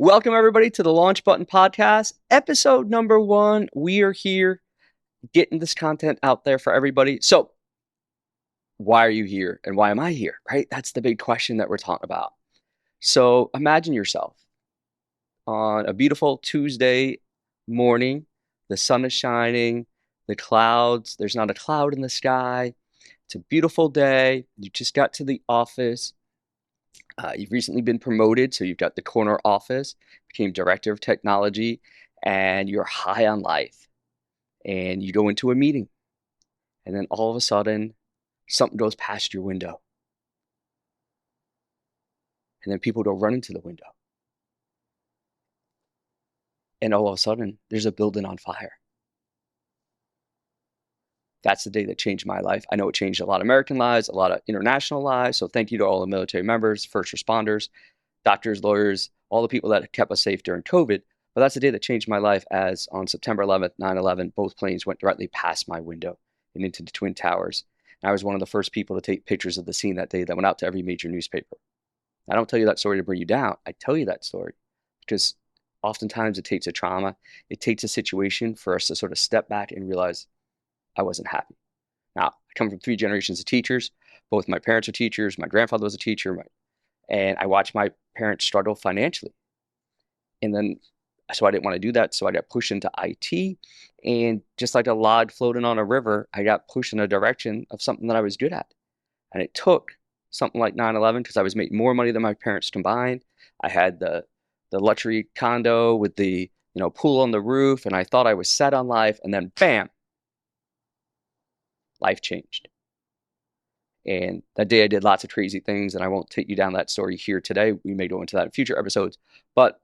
Welcome, everybody, to the Launch Button Podcast, episode number 1. We are here getting this content out there for everybody. So, why are you here and why am I here, right? That's the big question that we're talking about. So, imagine yourself on a beautiful Tuesday morning. The sun is shining, the clouds, there's not a cloud in the sky. It's a beautiful day. You just got to the office. You've recently been promoted, so you've got the corner office, became director of technology, and you're high on life. And you go into a meeting, and then all of a sudden, something goes past your window. And then people go running to the window. And all of a sudden, there's a building on fire. That's the day that changed my life. I know it changed a lot of American lives, a lot of international lives. So thank you to all the military members, first responders, doctors, lawyers, all the people that kept us safe during COVID. But that's the day that changed my life, as on September 11th, 9/11, both planes went directly past my window and into the Twin Towers. And I was one of the first people to take pictures of the scene that day that went out to every major newspaper. I don't tell you that story to bring you down. I tell you that story because oftentimes it takes a trauma, it takes a situation for us to sort of step back and realize I wasn't happy. Now, I come from 3 generations of teachers. Both my parents are teachers. My grandfather was a teacher. And I watched my parents struggle financially. And then, so I didn't want to do that. So I got pushed into IT. And just like a log floating on a river, I got pushed in a direction of something that I was good at. And it took something like 9/11 because I was making more money than my parents combined. I had the luxury condo with the pool on the roof. And I thought I was set on life. And then bam, life changed. And that day I did lots of crazy things, and I won't take you down that story here today. We may go into that in future episodes, but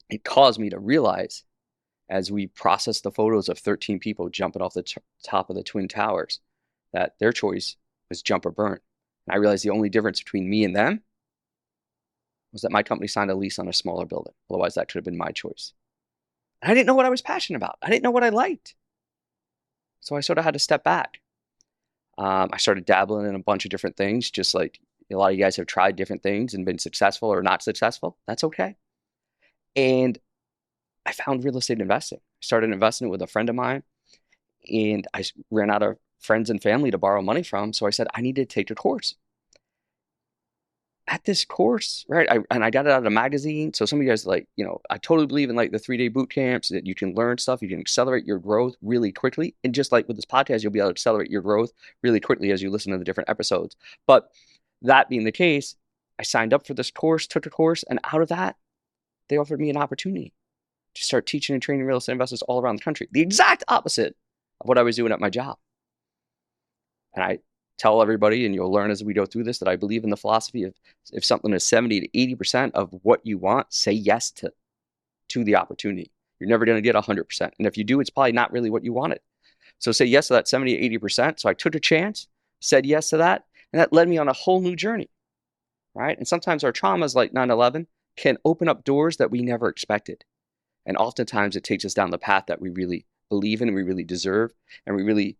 it caused me to realize, as we processed the photos of 13 people jumping off the top of the Twin Towers, that their choice was jump or burn. And I realized the only difference between me and them was that my company signed a lease on a smaller building. Otherwise, that could have been my choice. And I didn't know what I was passionate about. I didn't know what I liked. So I sort of had to step back. I started dabbling in a bunch of different things, just like a lot of you guys have tried different things and been successful or not successful. That's okay. And I found real estate investing. I started investing with a friend of mine, and I ran out of friends and family to borrow money from. So I said, I need to take a course. At this course, right, I got it out of a magazine. So some of you guys I totally believe in like the 3-day boot camps that you can learn stuff, you can accelerate your growth really quickly. And just like with this podcast, you'll be able to accelerate your growth really quickly as you listen to the different episodes. But that being the case, I signed up for this course, took a course, and out of that, they offered me an opportunity to start teaching and training real estate investors all around the country. The exact opposite of what I was doing at my job. And I tell everybody, and you'll learn as we go through this, that I believe in the philosophy of if something is 70 to 80% of what you want, say yes to the opportunity. You're never going to get 100%. And if you do, it's probably not really what you wanted. So say yes to that 70 to 80%. So I took a chance, said yes to that, and that led me on a whole new journey, right? And sometimes our traumas like 9/11 can open up doors that we never expected. And oftentimes it takes us down the path that we really believe in, we really deserve, and we really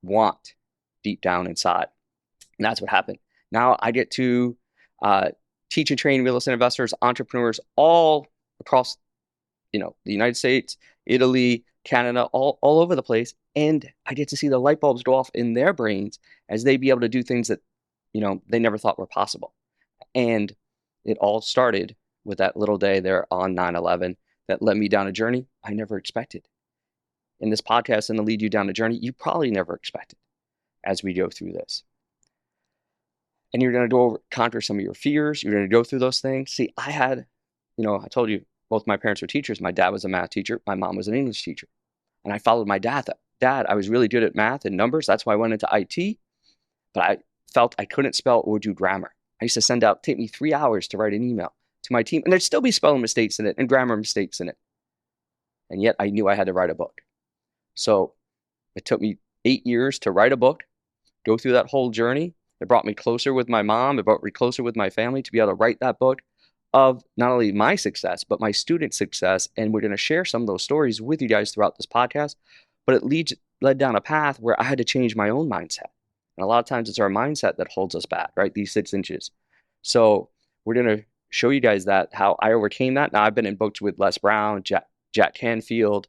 want deep down inside. And that's what happened. Now I get to teach and train real estate investors, entrepreneurs all across, the United States, Italy, Canada, all over the place. And I get to see the light bulbs go off in their brains as they be able to do things that, they never thought were possible. And it all started with that little day there on 9/11 that led me down a journey I never expected. In this podcast, and to lead you down a journey you probably never expected as we go through this. And you're going to conquer some of your fears. You're going to go through those things. See, I had, I told you both my parents were teachers. My dad was a math teacher. My mom was an English teacher. And I followed my dad. I was really good at math and numbers. That's why I went into IT. But I felt I couldn't spell or do grammar. I used to take me 3 hours to write an email to my team. And there'd still be spelling mistakes in it and grammar mistakes in it. And yet I knew I had to write a book. So it took me 8 years to write a book, go through that whole journey. It brought me closer with my mom. It brought me closer with my family to be able to write that book of not only my success, but my student success. And we're going to share some of those stories with you guys throughout this podcast. But it led down a path where I had to change my own mindset. And a lot of times it's our mindset that holds us back, right? These 6 inches. So we're going to show you guys that, how I overcame that. Now I've been in books with Les Brown, Jack Canfield,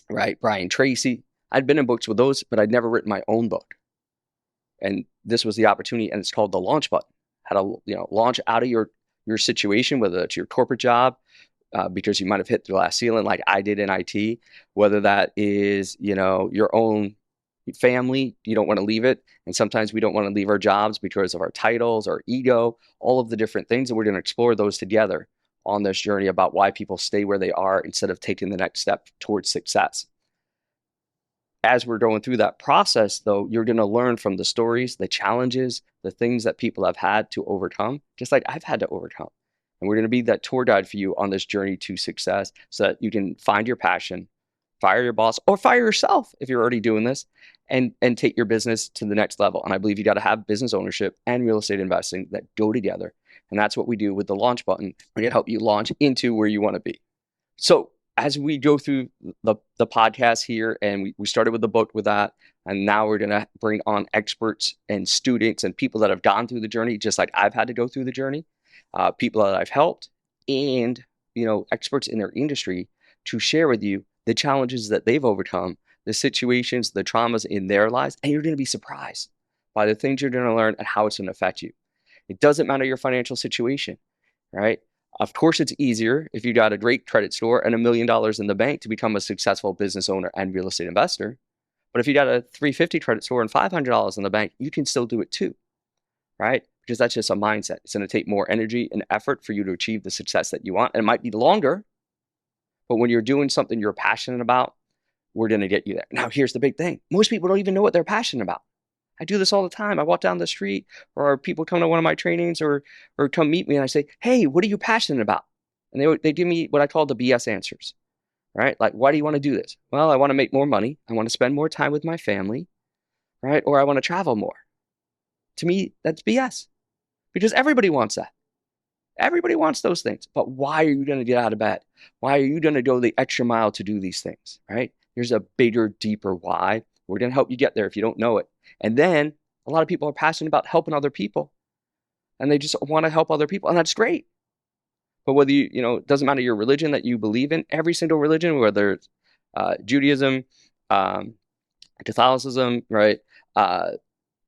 right? Brian Tracy. I'd been in books with those, but I'd never written my own book. And this was the opportunity, and it's called the launch button. How to, launch out of your situation, whether it's your corporate job, because you might have hit the glass ceiling like I did in IT, whether that is, your own family, you don't want to leave it. And sometimes we don't want to leave our jobs because of our titles, our ego, all of the different things. And we're going to explore those together on this journey about why people stay where they are instead of taking the next step towards success. As we're going through that process, though, you're going to learn from the stories, the challenges, the things that people have had to overcome, just like I've had to overcome. And we're going to be that tour guide for you on this journey to success so that you can find your passion, fire your boss, or fire yourself if you're already doing this, and take your business to the next level. And I believe you got to have business ownership and real estate investing that go together. And that's what we do with the launch button. We're going to help you launch into where you want to be. So as we go through the podcast here, and we started with the book with that, and now we're going to bring on experts and students and people that have gone through the journey, just like I've had to go through the journey, people that I've helped, and experts in their industry to share with you the challenges that they've overcome, the situations, the traumas in their lives, and you're going to be surprised by the things you're going to learn and how it's going to affect you. It doesn't matter your financial situation, right? Of course, it's easier if you got a great credit score and $1 million in the bank to become a successful business owner and real estate investor. But if you got a 350 credit score and $500 in the bank, you can still do it too, right? Because that's just a mindset. It's going to take more energy and effort for you to achieve the success that you want. And it might be longer, but when you're doing something you're passionate about, we're going to get you there. Now, here's the big thing. Most people don't even know what they're passionate about. I do this all the time. I walk down the street, or people come to one of my trainings, or come meet me, and I say, "Hey, what are you passionate about?" And they give me what I call the BS answers, right? Like, why do you want to do this? Well, I want to make more money. I want to spend more time with my family, right? Or I want to travel more. To me, that's BS, because everybody wants that. Everybody wants those things. But why are you going to get out of bed? Why are you going to go the extra mile to do these things, right? There's a bigger, deeper why. We're going to help you get there if you don't know it. And then a lot of people are passionate about helping other people, and they just want to help other people, and that's great. But whether it doesn't matter your religion that you believe in, every single religion, whether it's Judaism, Catholicism, right,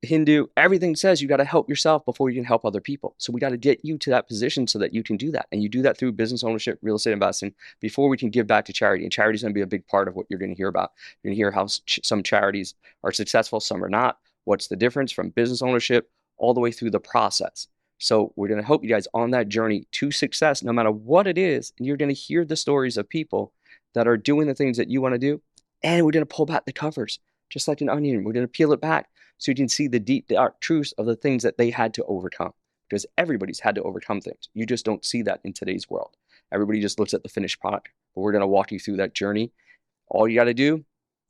Hindu, everything says you got to help yourself before you can help other people. So we got to get you to that position so that you can do that. And you do that through business ownership, real estate investing, before we can give back to charity. And charity is going to be a big part of what you're going to hear about. You're going to hear how some charities are successful, some are not. What's the difference from business ownership all the way through the process? So we're going to help you guys on that journey to success, no matter what it is. And you're going to hear the stories of people that are doing the things that you want to do. And we're going to pull back the covers, just like an onion. We're going to peel it back so you can see the deep, dark truths of the things that they had to overcome. Because everybody's had to overcome things. You just don't see that in today's world. Everybody just looks at the finished product. But we're going to walk you through that journey. All you got to do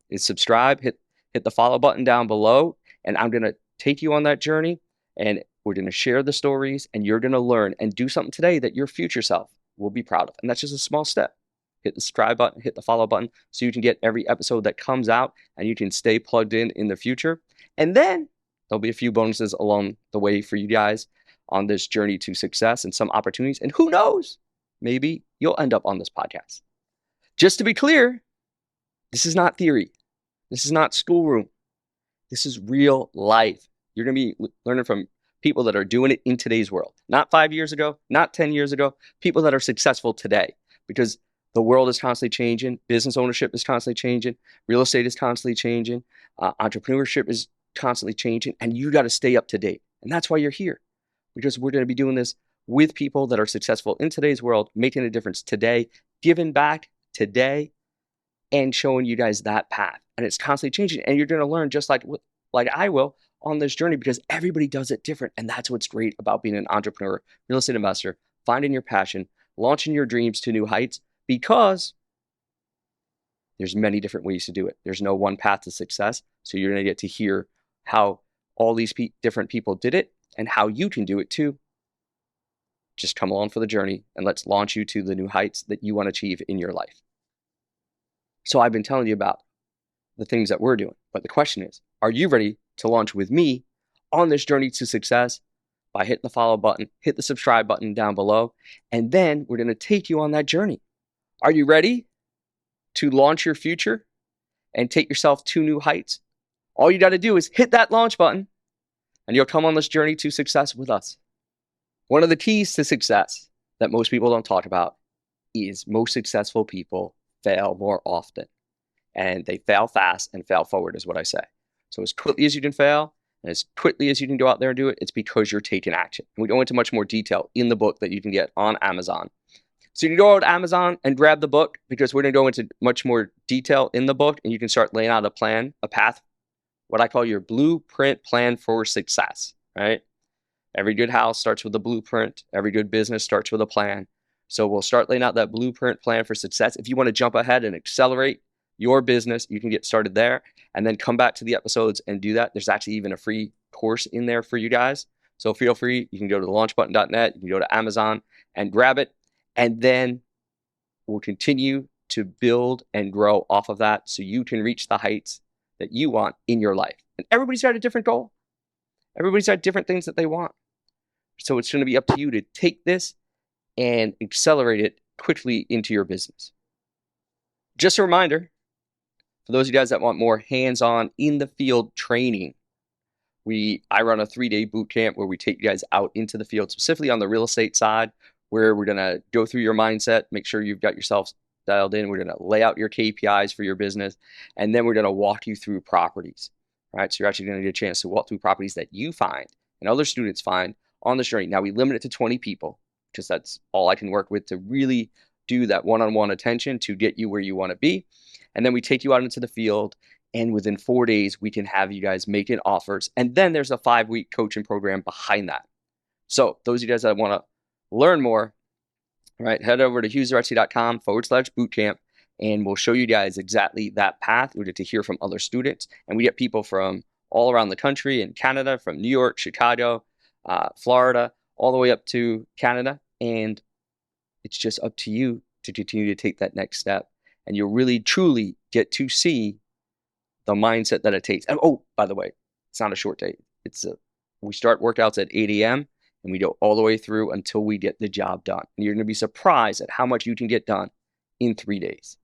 is subscribe, hit the follow button down below, and I'm going to take you on that journey, and we're going to share the stories, and you're going to learn and do something today that your future self will be proud of. And that's just a small step. Hit the subscribe button, hit the follow button, so you can get every episode that comes out, and you can stay plugged in the future. And then there'll be a few bonuses along the way for you guys on this journey to success and some opportunities. And who knows, maybe you'll end up on this podcast. Just to be clear, this is not theory. This is not schoolroom. This is real life. You're going to be learning from people that are doing it in today's world. Not 5 years ago, not 10 years ago, people that are successful today. Because the world is constantly changing. Business ownership is constantly changing. Real estate is constantly changing. Entrepreneurship is constantly changing. And you got to stay up to date. And that's why you're here. Because we're going to be doing this with people that are successful in today's world, making a difference today, giving back today, and showing you guys that path. And it's constantly changing. And you're going to learn just like I will on this journey, because everybody does it different. And that's what's great about being an entrepreneur, real estate investor, finding your passion, launching your dreams to new heights, because there's many different ways to do it. There's no one path to success. So you're going to get to hear how all these different people did it and how you can do it too. Just come along for the journey, and let's launch you to the new heights that you want to achieve in your life. So I've been telling you about the things that we're doing, but the question is, are you ready to launch with me on this journey to success by hitting the follow button, hit the subscribe button down below, and then we're going to take you on that journey. Are you ready to launch your future and take yourself to new heights? All you got to do is hit that launch button and you'll come on this journey to success with us. One of the keys to success that most people don't talk about is most successful people fail more often, and they fail fast and fail forward is what I say. So as quickly as you can fail and as quickly as you can go out there and do it, it's because you're taking action. And we go into much more detail in the book that you can get on Amazon. So you can go out to Amazon and grab the book, because we're going to go into much more detail in the book, and you can start laying out a plan, a path, what I call your blueprint plan for success, right? Every good house starts with a blueprint. Every good business starts with a plan. So we'll start laying out that blueprint plan for success. If you want to jump ahead and accelerate your business, you can get started there and then come back to the episodes and do that. There's actually even a free course in there for you guys. So feel free. You can go to thelaunchbutton.net. You can go to Amazon and grab it. And then we'll continue to build and grow off of that so you can reach the heights that you want in your life. And everybody's got a different goal. Everybody's got different things that they want. So it's going to be up to you to take this and accelerate it quickly into your business. Just a reminder, for those of you guys that want more hands-on in the field training, I run a 3-day boot camp where we take you guys out into the field, specifically on the real estate side, where we're going to go through your mindset, make sure you've got yourself dialed in. We're going to lay out your KPIs for your business, and then we're going to walk you through properties. Right? So you're actually going to get a chance to walk through properties that you find and other students find on this journey. Now, we limit it to 20 people, because that's all I can work with to really do that one-on-one attention to get you where you want to be. And then we take you out into the field, and within 4 days, we can have you guys making offers. And then there's a 5-week coaching program behind that. So those of you guys that want to learn more, right, head over to hughzaretsky.com/bootcamp. And we'll show you guys exactly that path. We get to hear from other students, and we get people from all around the country, in Canada, from New York, Chicago, Florida, all the way up to Canada. And it's just up to you to continue to take that next step. And you'll really, truly get to see the mindset that it takes. And oh, by the way, it's not a short day. We start workouts at 8 a.m. and we go all the way through until we get the job done. And you're going to be surprised at how much you can get done in 3 days.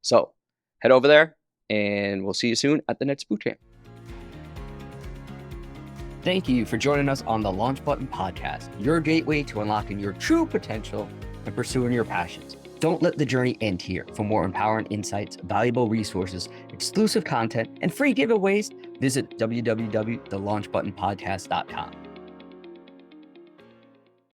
So head over there, and we'll see you soon at the next bootcamp. Thank you for joining us on the Launch Button Podcast, your gateway to unlocking your true potential and pursuing your passions. Don't let the journey end here. For more empowering insights, valuable resources, exclusive content, and free giveaways, visit www.thelaunchbuttonpodcast.com.